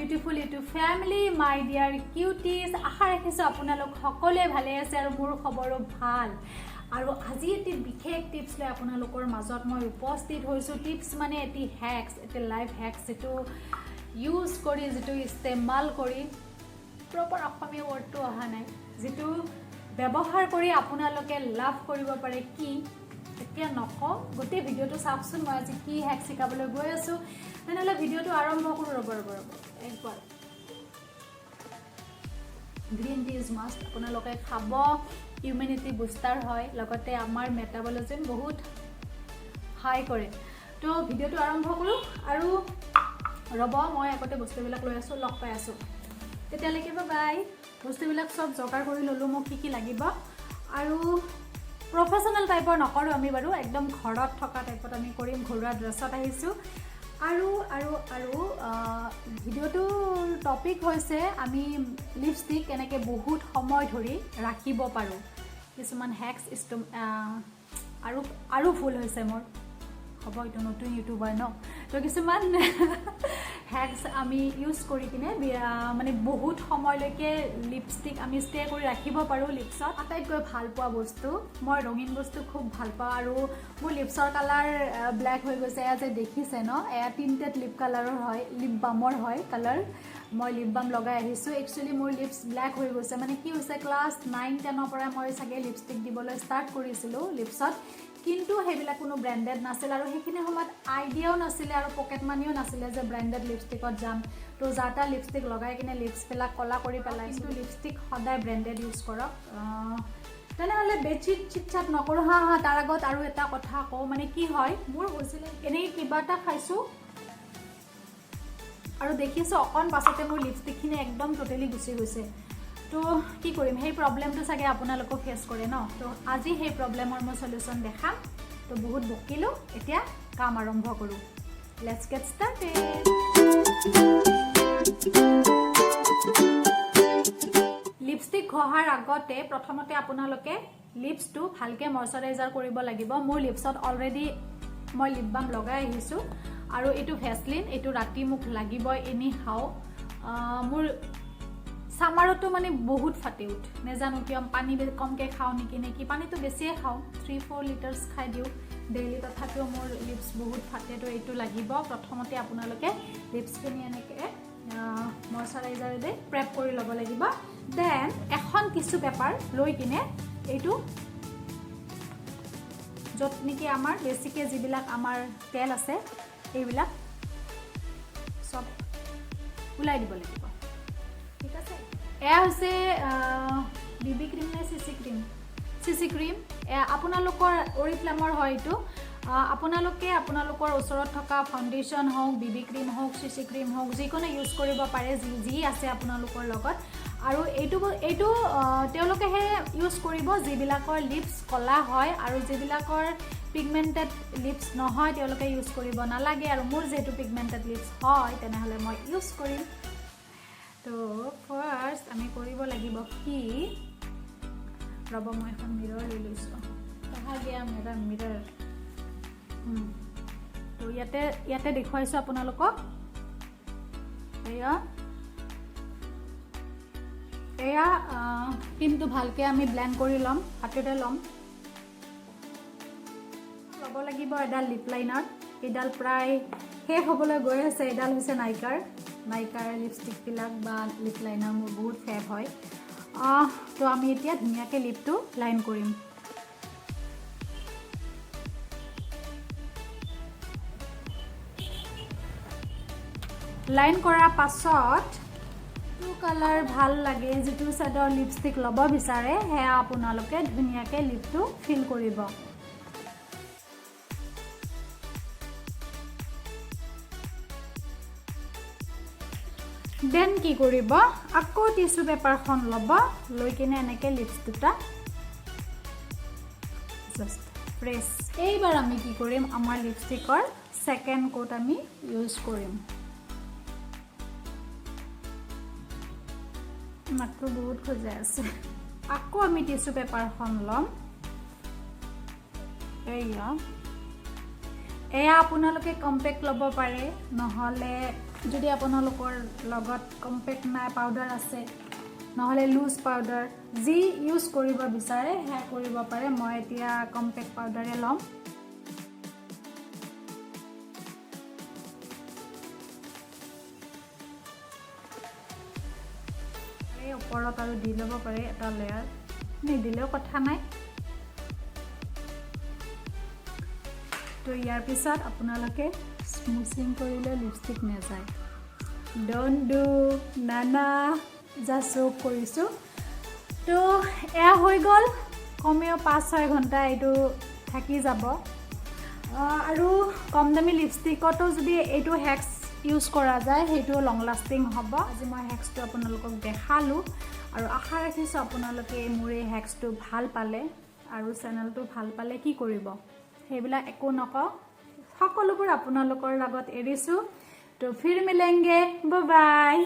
beautiful YouTube family, my dear cuties. আশা ৰাখিছো আপোনালোক সকলোৱে ভালে আছে আৰু মোৰ খবৰো ভাল। আৰু আজি এটি বিশেষ টিপস লৈ আপোনালোকৰ মাজত মই উপস্থিত হৈছো। টিপস মানে এটি হ্যাক্স, এটি লাইফ হ্যাক্স যেটো ইউজ কৰি যেটো ইস্তেমাল কৰি প্ৰপাৰ অসমীয়া ৱৰ্ডটো অহা নাই, যেটো ব্যৱহাৰ কৰি আপোনালোকে লাভ কৰিব পাৰে কি এতিয়া নকওঁ। গোটেই ভিডিওটো চাওকচোন, মই আজি কি হ্যাক শিকাবলৈ গৈ আছো। তেনেহলে ভিডিওটো আৰম্ভ কৰো। ৰব একবাৰ গ্ৰীণ টি ইজ মাষ্ট। আপোনালোকে খাব, ইমিউনিটি বুষ্টাৰ হয়, লগতে আমাৰ মেটাবলিজম বহুত হাই কৰে। তো ভিডিওটো আৰম্ভ কৰো। আৰু ৰব মই আগতে বস্তুবিলাক লৈ আছো, লগ পাই আছো। তেতিয়ালৈকে বাই। বস্তুবিলাক সব জোগাৰ কৰি ললো, মোক কি লাগিব। আৰু প্ৰফেশনাল টাইপৰ নকৰো আমি বাৰু, একদম ঘৰত থকা টাইপত আমি কৰিম। ঘৰুৱা ড্ৰেছত আহিছো। আৰু আৰু আৰু ভিডিওটোৰ টপিক হৈছে আমি লিপষ্টিক কেনেকৈ বহুত সময় ধৰি ৰাখিব পাৰোঁ। কিছুমান হ্যাক্স আৰু ভুল হৈছে মোৰ, হ'ব এইটো নতুন ইউটিউবাৰ ন, তো কিছুমান হ্যাক্স আমি ইউজ কৰি কিনে মানে বহুত সময়লৈকে লিপষ্টিক আমি ষ্টে কৰি ৰাখিব পাৰোঁ লিপছত। আটাইতকৈ ভাল পোৱা বস্তু, মই ৰঙীন বস্তু খুব ভাল পাওঁ। আৰু মোৰ লিপছৰ কালাৰ ব্লেক হৈ গৈছে, এয়া যে দেখিছে ন, এয়া টিণ্টেড লিপ কালাৰৰ হয়, লিপ বামৰ হয় কালাৰ। মই লিপ বাম লগাই আহিছোঁ। একচুৱেলি মোৰ লিপছ ব্লেক হৈ গৈছে। মানে কি হৈছে, ক্লাছ 9-10ৰ পৰা মই চাগে লিপষ্টিক দিবলৈ ষ্টাৰ্ট কৰিছিলোঁ লিপছত, কিন্তু সেইবিলাক কোনো ব্ৰেণ্ডেড নাছিল। আৰু সেইখিনি সময়ত আইডিয়াও নাছিলে আৰু পকেট মানিও নাছিলে যে ব্ৰেণ্ডেড লিপষ্টিকত যাম। তো যাটা লিপষ্টিক লগাই কিনে লিপছবিলাক কলা কৰি পেলাই। কিন্তু লিপষ্টিক সদায় ব্ৰেণ্ডেড ইউজ কৰক। তেনেহ'লে বেডশ্বীট চিটচাট নকৰোঁ। তাৰ আগত আৰু এটা কথা কওঁ, মানে কি হয়, মোৰ হৈছিলে এনেই কিবা এটা খাইছোঁ আৰু দেখিছোঁ অকণ পাছতে মোৰ লিপষ্টিকখিনি একদম টোটেলি গুচি গৈছে। তো কি কৰিম, সেই প্ৰব্লেমটো চাগে আপোনালোকেও ফেচ কৰে ন। তো আজি সেই প্ৰব্লেমৰ মই সলিউশ্যন দেখাম। তো বহুত বকিলোঁ, এতিয়া কাম আৰম্ভ কৰোঁ। Let's gate started. লিপষ্টিক ঘঁহাৰ আগতে প্ৰথমতে আপোনালোকে লিপছটো ভালকৈ ময়শ্চাৰাইজাৰ কৰিব লাগিব। মোৰ লিপছত অলৰেডি মই লিপ বাম লগাই আহিছোঁ। আৰু এইটো ভেচলিন, এইটো ৰাতি মোক লাগিবই এনি হাও। মোৰ সামাৰতো মানে বহুত ফাটি উঠ, নেজানো কিয়, পানী কমকৈ খাওঁ নেকি পানীটো বেছিয়ে খাওঁ, 3-4 লিটাৰ্ছ খাই দিওঁ ডেইলি। তথাপিও মোৰ লিপছ বহুত ফাটে। তো এইটো লাগিব। প্ৰথমতে আপোনালোকে লিপছখিনি এনেকৈ ময়শ্চাৰাইজাৰেৰে প্ৰেপ কৰি ল'ব লাগিব। দেন এখন টিছু পেপাৰ লৈ কিনে এইটো য'ত নেকি আমাৰ বেছিকৈ যিবিলাক আমাৰ তেল আছে এইবিলাক চব ওলাই দিব লাগিব। ঠিক আছে। এয়া হৈছে বিবি ক্ৰীম নে চিচি ক্ৰীম। আপোনালোকৰ অৰিফ্লেমৰ হয় এইটো। আপোনালোকে আপোনালোকৰ ওচৰত থকা ফাউণ্ডেশ্যন হওক, বিবি ক্ৰীম হওক, চিচি ক্ৰীম হওক, যিকোনো ইউজ কৰিব পাৰে যি আছে আপোনালোকৰ লগত। আৰু এইটো তেওঁলোকেহে ইউজ কৰিব যিবিলাকৰ লিপছ কলা হয়, আৰু যিবিলাকৰ পিগমেণ্টেড লিপছ নহয় তেওঁলোকে ইউজ কৰিব নালাগে। আৰু মোৰ যিহেতু পিগমেণ্টেড লিপছ হয় তেনেহ'লে মই ইউজ কৰিম। তো ফাৰ্ষ্ট আমি কৰিব লাগিব কি, ৰ'ব মই এখন মিৰৰ লৈ লৈছোঁ। কহা গয়া মেৰা মিৰৰ। তো ইয়াতে দেখুৱাইছোঁ আপোনালোকক। এয়া ক্ৰীমটো ভালকৈ আমি ব্লেণ্ড কৰি ল'ম, হাতেৰে ল'ম। ল'ব লাগিব এডাল লিপ লাইনাৰ। এইডাল প্ৰায় শেষ হ'বলৈ গৈ আছে। এডাল হৈছে নাইকাৰ লিপষ্টিকবিলাক বা লিপ লাইনাৰ মোৰ বহুত ফেভ হয়। তো আমি এতিয়া ধুনীয়াকৈ লিপটো লাইন কৰিম। লাইন কৰাৰ পাছত যিটো কালাৰ ভাল লাগে, যিটো শ্বেডৰ লিপষ্টিক ল'ব বিচাৰে সেয়া আপোনালোকে ধুনীয়াকৈ লিপটো ফিল কৰিব। দেন কি কৰিব, আকৌ টিছু পেপাৰখন ল'ব, লৈ কিনে এনেকৈ লিপছ দুটা জাষ্ট প্ৰেছ। এইবাৰ আমি কি কৰিম, আমাৰ লিপষ্টিকৰ ছেকেণ্ড কোট আমি ইউজ কৰিম। মাতটো বহুত খোজাই আছে। আকৌ আমি টিছু পেপাৰখন ল'ম। এয়া আপোনালোকে কম্পেক্ট ল'ব পাৰে, নহ'লে যদি আপোনালোকৰ লগত কম্পেক্ট নাই পাউডাৰ আছে নহলে লুজ পাউডাৰ যি ইউজ কৰিব বিচাৰে হে কৰিব পাৰে মই এতিয়া কম্পেক্ট পাউডাৰে লম এই ওপৰত আৰু দি ল'ব পাৰে এটা লেয়াৰ নিদিলেও কথা নাই তো ইয়াৰ পিছত আপোনালোকে স্মুথিং কৰিলে লিপষ্টিক নেযায় ডোন্ট ডু নানা জাষ্ট সোক কৰিছো তো এয়া হৈ গ'ল কমেও 5-6 ঘণ্টা এইটো থাকি যাব আৰু কম দামী লিপষ্টিকতো যদি এইটো হেক্স ইউজ কৰা যায় সেইটো লং লাষ্টিং হ'ব আজি মই হেক্সটো আপোনালোকক দেখালো আৰু আশা ৰাখিছো আপোনালোকে মোৰ এই হেক্সটো ভাল পালে আৰু চেনেলটো ভাল পালে কি কৰিব সেইবিলাক একো নকওঁ সকলোবোৰ আপোনালোকৰ লগত এৰিছো তো ফিৰ মিলেंगे বাই বাই